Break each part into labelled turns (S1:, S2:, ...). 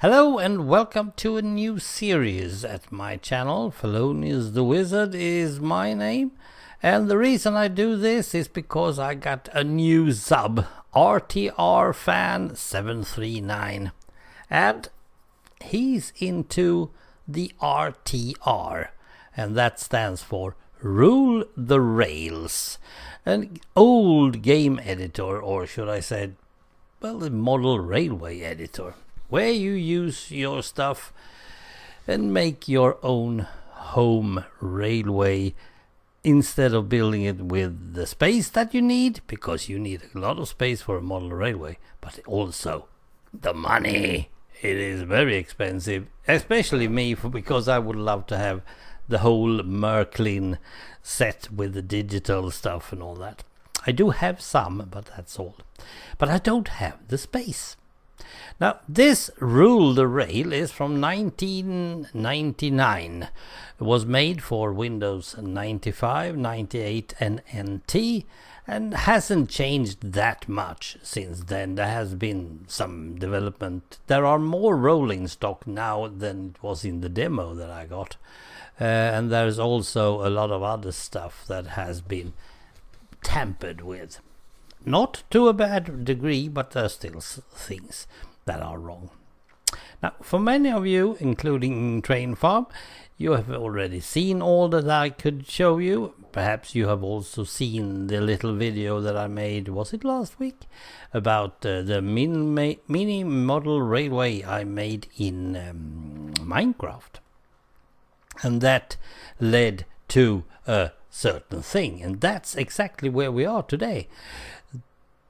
S1: Hello and welcome to a new series at my channel. Felonious the Wizard is my name, and the reason I do this is because I got a new sub, RtR Fan 739, and he's into the RtR, and that stands for Rule the Rails, an old game editor, or should I say, well, the model railway editor, where you use your stuff and make your own home railway instead of building it with the space that you need, because you need a lot of space for a model railway, but also the money. It is very expensive, especially me, because I would love to have the whole Märklin set with the digital stuff and all that. I do have some, but that's all. But I don't have the space. Now, this Rule the Rail is from 1999. It was made for Windows 95, 98 and NT, and hasn't changed that much since then. There has been some development. There are more rolling stock now than it was in the demo that I got. And there's also a lot of other stuff that has been tampered with. Not to a bad degree, but there's still things that are wrong. Now, for many of you, including Train Farm, you have already seen all that I could show you. Perhaps you have also seen the little video that I made, was it last week, about the mini model railway I made in Minecraft. And that led to a certain thing, and that's exactly where we are today.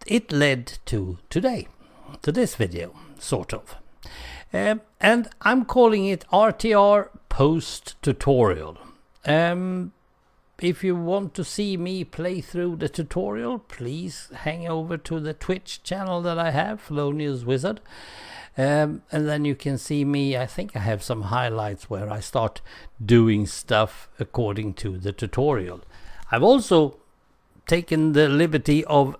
S1: It led to today, to this video, sort of. And I'm calling it RtR Post-Tutorial. If you want to see me play through the tutorial, please hang over to the Twitch channel that I have, Felonious Wizard. And then you can see me. I think I have some highlights where I start doing stuff according to the tutorial. I've also taken the liberty of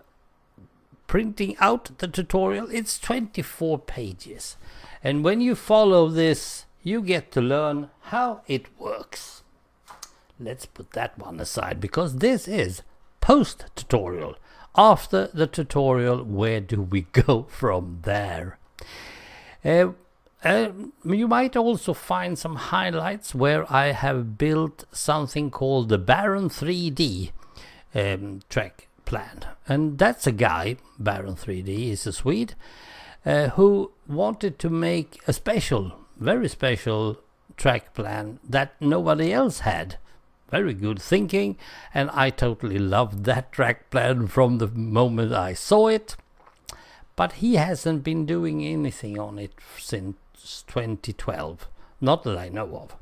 S1: printing out the tutorial. It's 24 pages, and when you follow this you get to learn how it works. Let's put that one aside, because this is post-tutorial. After the tutorial, where do we go from there? You might also find some highlights where I have built something called the Baron 3D track plan, and that's a guy, Baron 3D is a Swede, who wanted to make a special, very special track plan that nobody else had. Very good thinking, and I totally loved that track plan from the moment I saw it, but he hasn't been doing anything on it since 2012, not that I know of.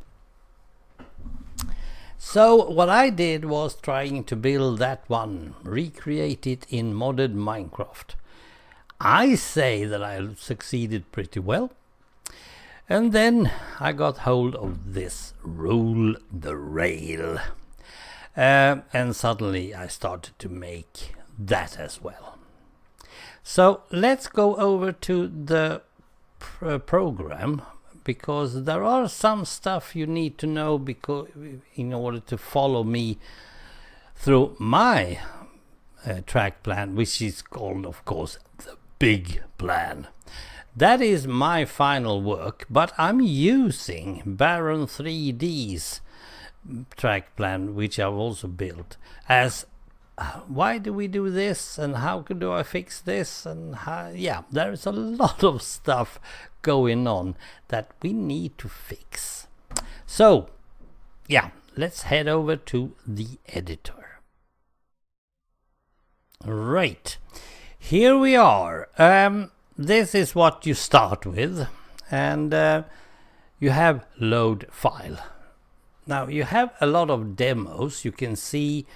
S1: So what I did was trying to build that one, recreate it in modded Minecraft. I say that I succeeded pretty well. And then I got hold of this Rule the Rail. And suddenly I started to make that as well. So let's go over to the program, because there are some stuff you need to know in order to follow me through my track plan, which is called, of course, the big plan. That is my final work, but I'm using Baron 3D's track plan, which I've also built, as why do we do this, and how do I fix this, and how, yeah, there's a lot of stuff going on that we need to fix. So yeah, let's head over to the editor. Right, here we are. This is what you start with, and you have load file. Now you have a lot of demos. You can see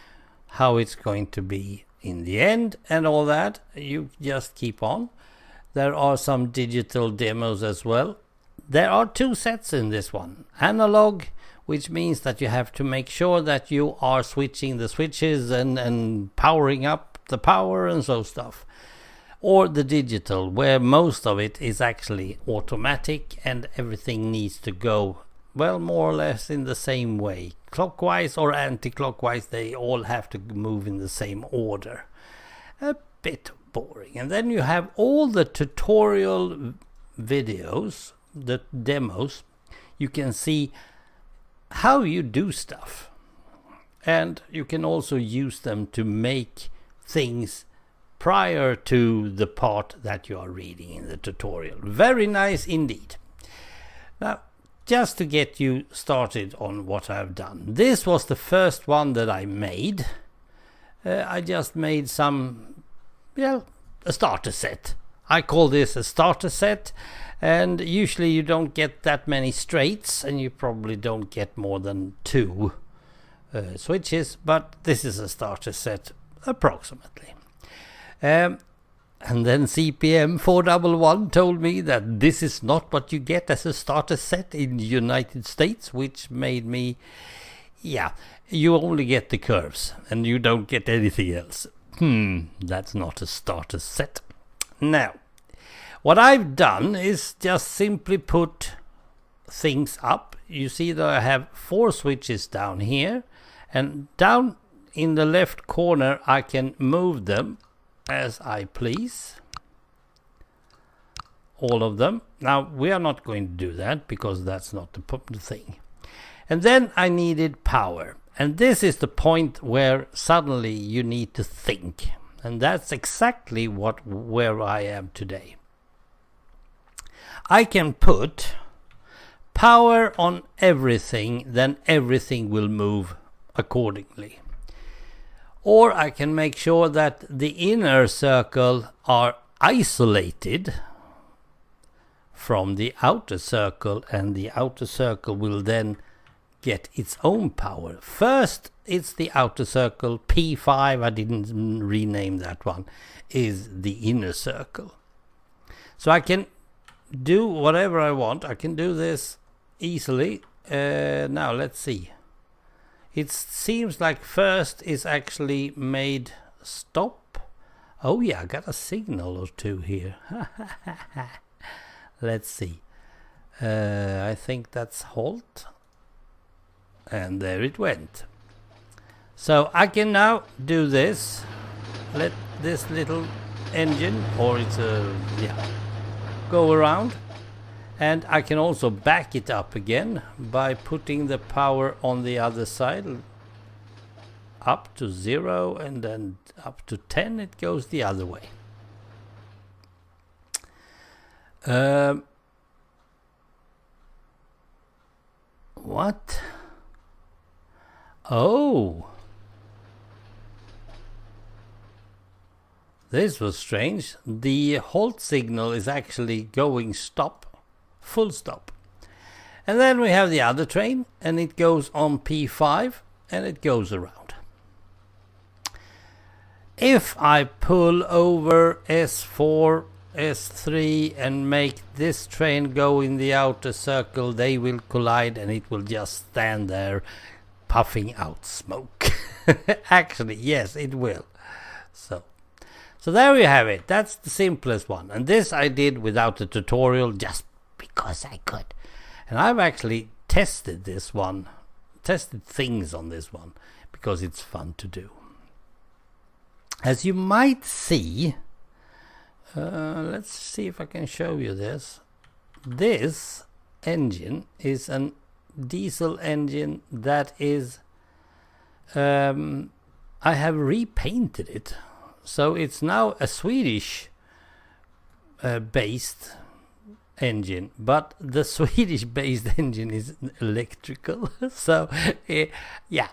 S1: how it's going to be in the end and all that. You just keep on. There are some digital demos as well. There are two sets in this one. Analog, which means that you have to make sure that you are switching the switches and powering up the power and so stuff. or the digital, where most of it is actually automatic and everything needs to go, well, more or less in the same way. Clockwise or anti-clockwise, they all have to move in the same order. A bit boring. And then you have all the tutorial videos, the demos. You can see how you do stuff. And you can also use them to make things prior to the part that you are reading in the tutorial. Very nice indeed. Now, just to get you started on what I've done. This was the first one that I made. I just made some, well, a starter set. I call this a starter set, and usually you don't get that many straights, and you probably don't get more than 2 switches, but this is a starter set approximately. And then CPM 411 told me that this is not what you get as a starter set in the United States, which made me, yeah, you only get the curves and you don't get anything else. That's not a starter set. Now, what I've done is just simply put things up. You see that I have 4 switches down here, and down in the left corner I can move them as I please, all of them. Now we are not going to do that because that's not the thing. And then I needed power, and this is the point where suddenly you need to think, and that's exactly where I am today. I can put power on everything, then everything will move accordingly. Or I can make sure that the inner circle are isolated from the outer circle, and the outer circle will then get its own power. First, it's the outer circle. P5, I didn't rename that one, is the inner circle. So I can do whatever I want. I can do this easily. Now let's see. It seems like first is actually made stop. Oh yeah, I got a signal or 2 here. Let's see. I think that's halt. And there it went. So I can now do this. Let this little engine, or it's a, yeah, go around. And I can also back it up again by putting the power on the other side, up to 0, and then up to 10 it goes the other way. What? Oh, this was strange. The halt signal is actually going stop. Full stop. And then we have the other train, and it goes on P5 and it goes around. If I pull over S4, S3 and make this train go in the outer circle, they will collide and it will just stand there puffing out smoke. Actually, yes, it will. So there you have it. That's the simplest one. And this I did without a tutorial, just because I could. And I've actually tested this one, tested things on this one, because it's fun to do. As you might see, let's see if I can show you this. This engine is a diesel engine that is, I have repainted it. So it's now a Swedish based engine, but the Swedish based engine is electrical. So yeah,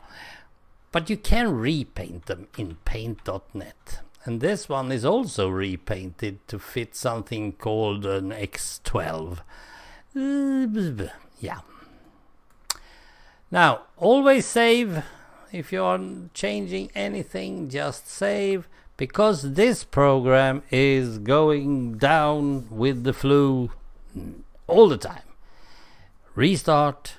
S1: but you can repaint them in paint.net, and this one is also repainted to fit something called an X12. Yeah. Now always save. If you are changing anything, just save, because this program is going down with the flu all the time. Restart,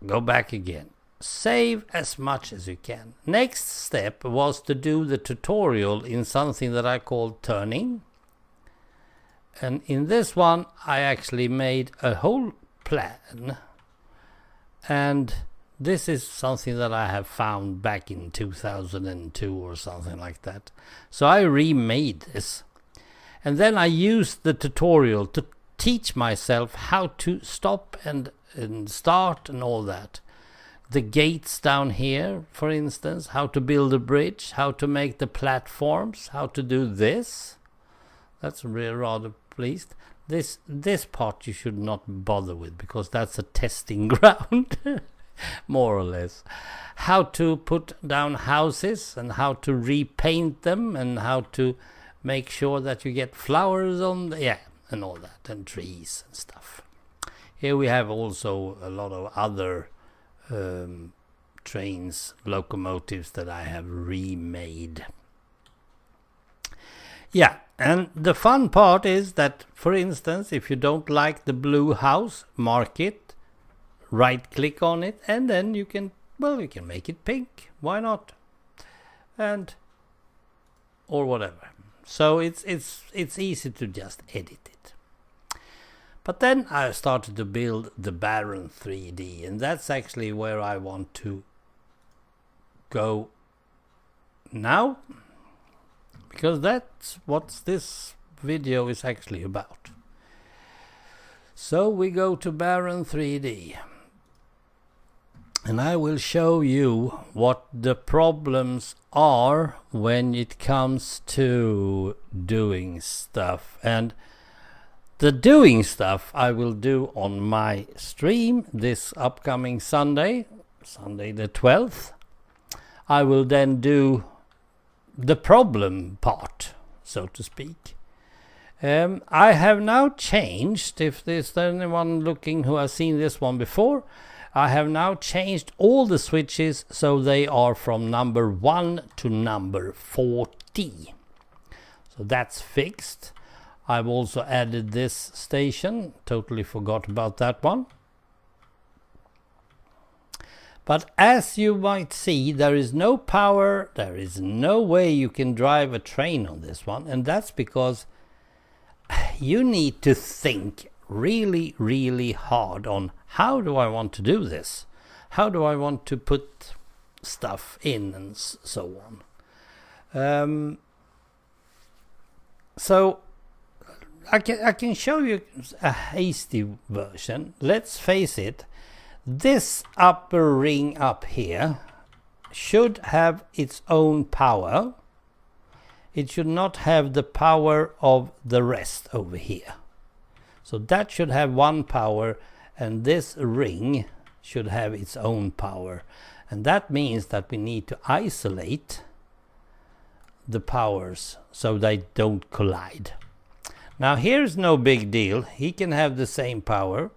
S1: go back again. Save as much as you can. Next step was to do the tutorial in something that I called turning. And in this one I actually made a whole plan, and this is something that I have found back in 2002 or something like that. So I remade this, and then I used the tutorial to teach myself how to stop and start and all that. The gates down here, for instance, how to build a bridge, how to make the platforms, how to do this. That's really rather pleased. This part you should not bother with, because that's a testing ground, more or less. How to put down houses and how to repaint them and how to make sure that you get flowers on the, and all that, and trees and stuff. Here we have also a lot of other trains, locomotives that I have remade. Yeah, and the fun part is that, for instance, if you don't like the blue house, mark it, right click on it, and then you can, well, you can make it pink. Why not? And or whatever. So it's easy to just edit it. But then I started to build the Baron 3D, and that's actually where I want to go now, because that's what this video is actually about. So we go to Baron 3D, and I will show you what the problems are when it comes to doing stuff. And the doing stuff I will do on my stream this upcoming Sunday, Sunday the 12th. I will then do the problem part, so to speak. I have now changed, if there's anyone looking who has seen this one before, I have now changed all the switches so they are from number 1 to number 40. So that's fixed. I've also added this station, totally forgot about that one. But as you might see, there is no power, there is no way you can drive a train on this one, and that's because you need to think really, really hard on how do I want to do this? How do I want to put stuff in and so on? So I can show you a hasty version. Let's face it, this upper ring up here should have its own power. It should not have the power of the rest over here. So that should have one power, and this ring should have its own power. And that means that we need to isolate the powers so they don't collide. Now here's no big deal. He can have the same power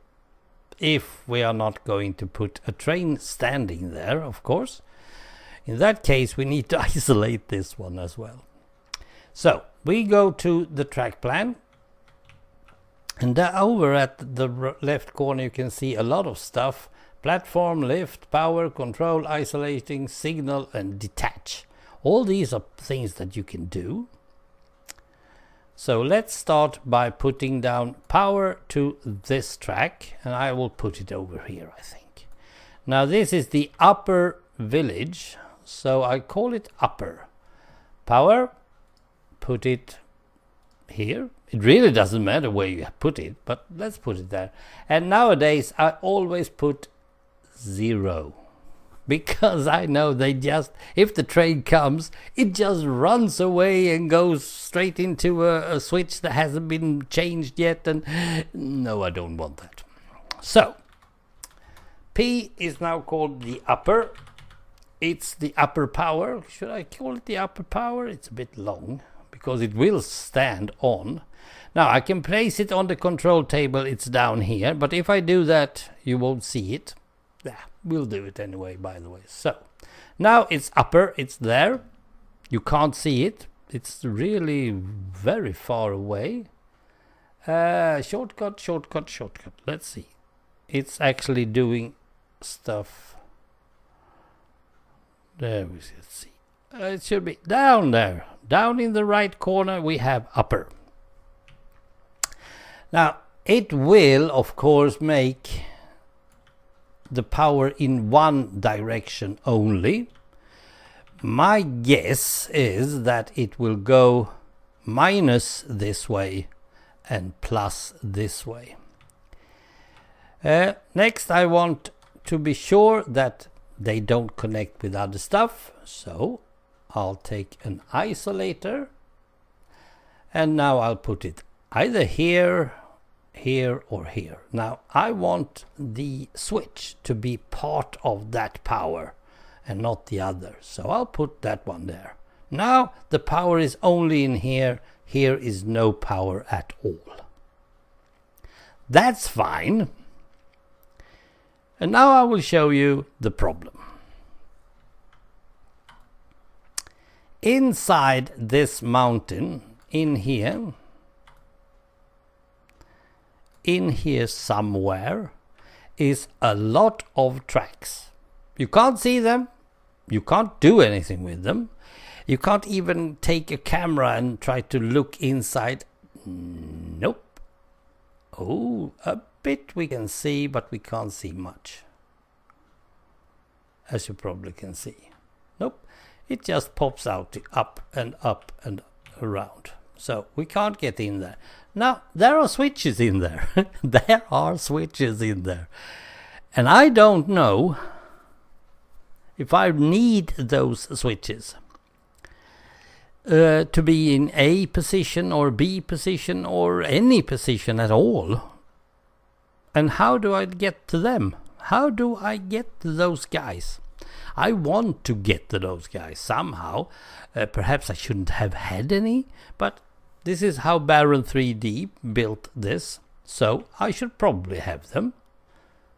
S1: if we are not going to put a train standing there, of course. In that case we need to isolate this one as well. So we go to the track plan, and over at the left corner you can see a lot of stuff: platform, lift, power, control, isolating, signal, and detach. All these are things that you can do. So let's start by putting down power to this track, and I will put it over here, I think. Now this is the upper village, so I call it upper. Power, put it here. It really doesn't matter where you put it, but let's put it there. And nowadays I always put 0, because I know they just, if the train comes, it just runs away and goes straight into a switch that hasn't been changed yet, and no, I don't want that. So P is now called the upper. It's the upper power. Should I call it the upper power? It's a bit long because it will stand on. Now I can place it on the control table. It's down here, but if I do that you won't see it. Yeah, we'll do it anyway, by the way. So now it's upper, it's there. You can't see it. It's really very far away. Shortcut. Let's see. It's actually doing stuff. There we see. It should be down there. Down in the right corner we have upper. Now it will of course make the power in one direction only. My guess is that it will go minus this way and plus this way. Next I want to be sure that they don't connect with other stuff, so I'll take an isolator and now I'll put it either here, here or here. Now I want the switch to be part of that power and not the other, so I'll put that one there. Now the power is only in here, here is no power at all. That's fine. And now I will show you the problem. Inside this mountain, in here somewhere, is a lot of tracks. You can't see them, you can't do anything with them, you can't even take a camera and try to look inside. Nope. Oh, a bit we can see, but we can't see much, as you probably can see. Nope, it just pops out up and around, so we can't get in there. Now there are switches in there. There are switches in there, and I don't know if I need those switches to be in A position or B position or any position at all. And how do I get to them? How do I get to those guys? I want to get to those guys somehow. Perhaps I shouldn't have had any, but this is how Baron 3D built this, so I should probably have them.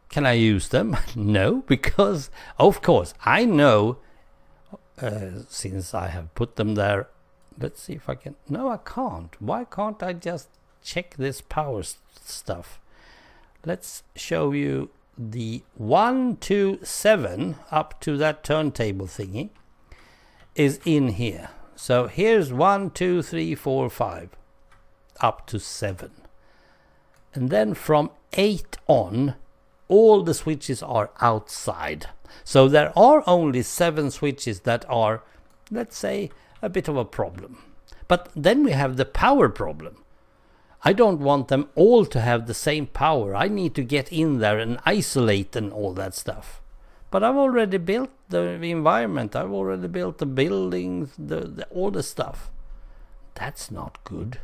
S1: Can I use them? No, because of course I know, since I have put them there. Let's see if I can. No, I can't. Why can't I just check this power stuff? Let's show you the 1, 2, 7 up to that turntable thingy is in here. So here's 1, 2, 3, 4, 5 up to 7. And then from 8 on, all the switches are outside. So there are only 7 switches that are, let's say, a bit of a problem. But then we have the power problem. I don't want them all to have the same power. I need to get in there and isolate and all that stuff. But I've already built the environment. I've already built the buildings, all the stuff. That's not good.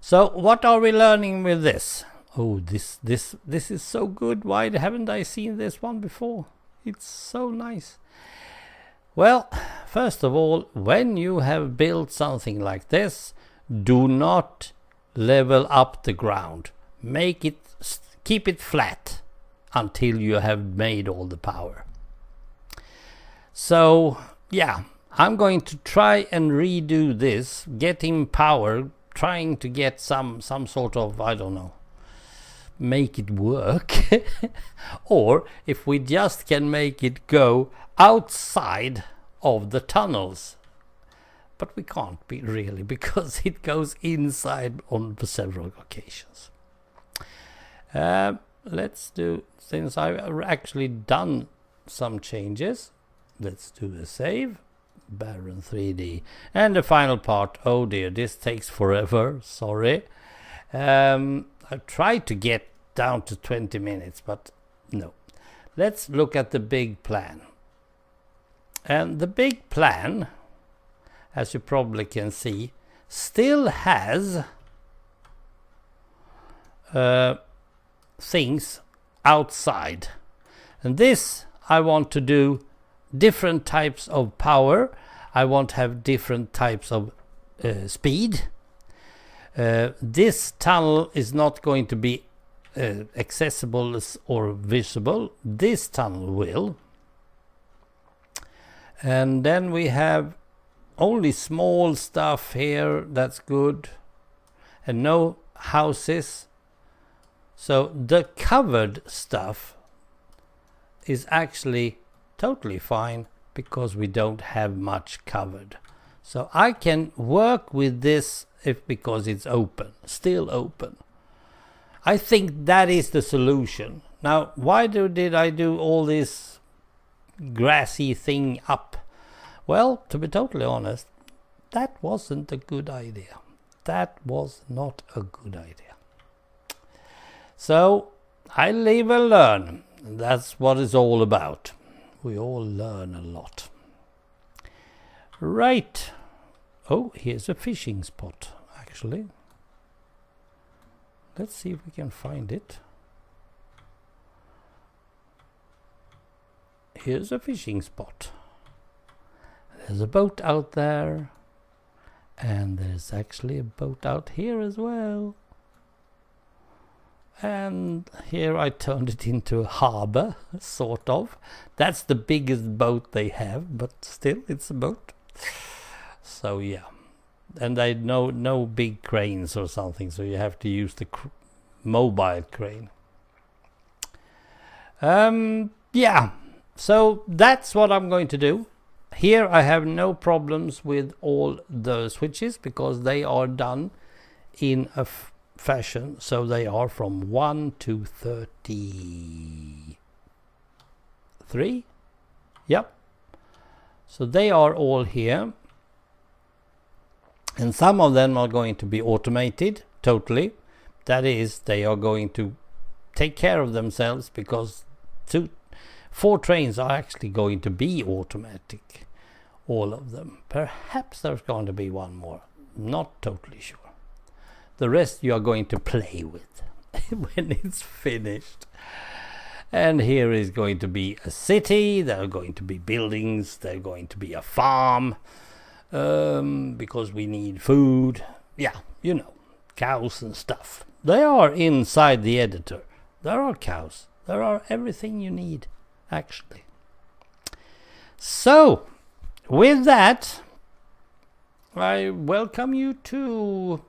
S1: So what are we learning with this? Oh, this is so good. Why haven't I seen this one before? It's so nice. Well, first of all, when you have built something like this, do not level up the ground. Keep it flat until you have made all the power. So yeah, I'm going to try and redo this, getting power, trying to get some sort of, I don't know, make it work. Or if we just can make it go outside of the tunnels. But we can't be really, because it goes inside on several occasions. Let's do, since I've actually done some changes, let's do a save. Baron 3D. And the final part, oh dear, this takes forever, sorry. I tried to get down to 20 minutes, but no. Let's look at the big plan. And the big plan, as you probably can see, still has things outside. And this I want to do different types of power. I want to have different types of speed. This tunnel is not going to be accessible or visible. This tunnel will. And then we have only small stuff here, that's good, and no houses. So the covered stuff is actually totally fine because we don't have much covered. So I can work with this because it's open, still open. I think that is the solution. Now, why did I do all this grassy thing up? Well, to be totally honest, that wasn't a good idea. That was not a good idea. So I live and learn. That's what it's all about. We all learn a lot. Right. Oh, here's a fishing spot, actually. Let's see if we can find it. Here's a fishing spot. There's a boat out there. And there's actually a boat out here as well. And here I turned it into a harbor, sort of. That's the biggest boat they have, but still it's a boat. So yeah. And they no big cranes or something, so you have to use the mobile crane. Yeah, so that's what I'm going to do. Here I have no problems with all the switches because they are done in a fashion, so they are from 1 to 33. Yep. So they are all here. And some of them are going to be automated totally. That is, they are going to take care of themselves because 4 trains are actually going to be automatic. All of them. Perhaps there's going to be one more. Not totally sure. The rest you are going to play with when it's finished. And here is going to be a city. There are going to be buildings. There's going to be a farm. Because we need food. Yeah, you know, cows and stuff. They are inside the editor. There are cows. There are everything you need, actually. So, with that, I welcome you to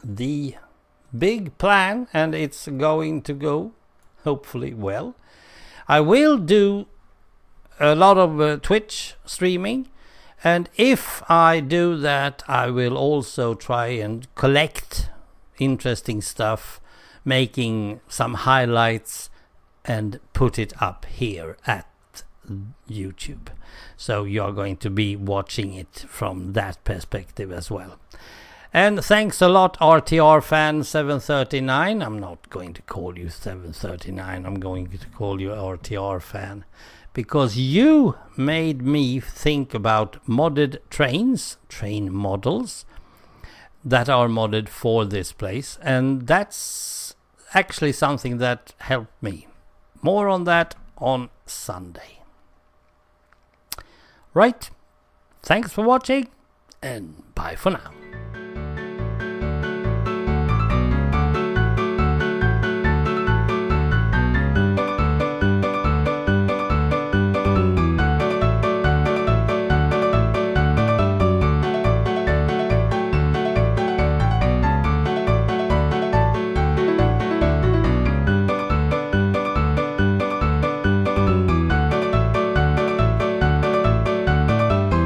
S1: the big plan, and it's going to go, hopefully, well. I will do a lot of Twitch streaming. And if I do that, I will also try and collect interesting stuff, making some highlights and put it up here at YouTube. So you're going to be watching it from that perspective as well. And thanks a lot, RtR fan 739. I'm not going to call you 739. I'm going to call you RtR fan. Because you made me think about modded trains, train models that are modded for this place. And that's actually something that helped me. More on that on Sunday. Right. Thanks for watching and bye for now.